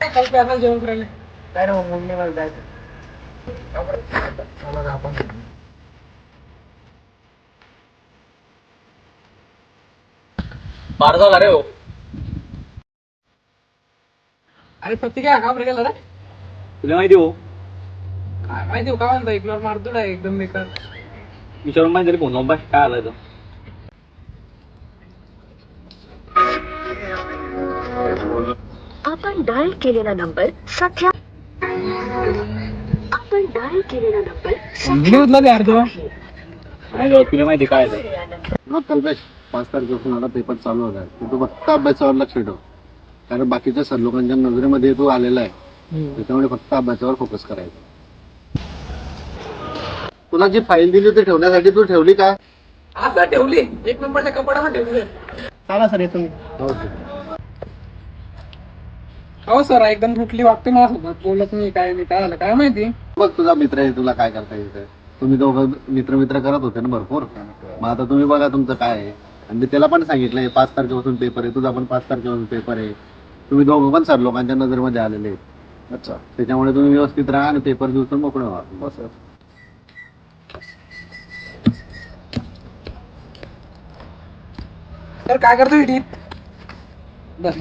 काल प्यायला जेवण करायला काय रे मम्मी मला जायचं आपण पार झाला रे हो. अरे फक्त काय काम रे गेला रे तुला माहिती हो काय माहिती हो का म्हणता इग्नोर मारतो ना एकदम बेकार विचारून माहिती तरी फोन नंबर काय आलाय तो आपण डायल केलेला नंबर सध्या आपण डायल केलेला नंबर समजून उचला ते अर्ध नाही जाऊ तुला माहिती काय आहे कल्पेश 5 तारखेपासून आता पेपर चालू होत आहे तू फक्त अभ्यासावर लक्ष ठेव कारण बाकीच्या सर लोकांच्या नजरेमध्ये तू आलेला आहे त्याच्यामुळे फक्त अभ्यासावर फोकस करायचा तुला जी फाईल दिली होती ठेवण्यासाठी तू ठेवली का आता ठेवली 1 नंबरच्या कपाटामध्ये ठेवली चला सर येतो हो सर एकदम कुठली वागते माझ्यासोबत बोलत नाही काय नाही काय झालं काय माहिती बघ तुझा मित्र आहे तुला काय करता येतं तुम्ही दोघं मित्र मित्र करत होते ना भरपूर मग आता तुम्ही बघा तुमचं काय आहे आणि मी त्याला पण सांगितलंय 5 तारखेपासून पेपर आहे तुझा पण 5 तारखेपासून पेपर आहे तुम्ही दोघं पण सर लोकांच्या नजरमध्ये आलेले आहेत अच्छा त्याच्यामुळे तुम्ही व्यवस्थित राहा आणि पेपर दिवसून मोकळे व्हा हो सर तर काय करतो इथे बस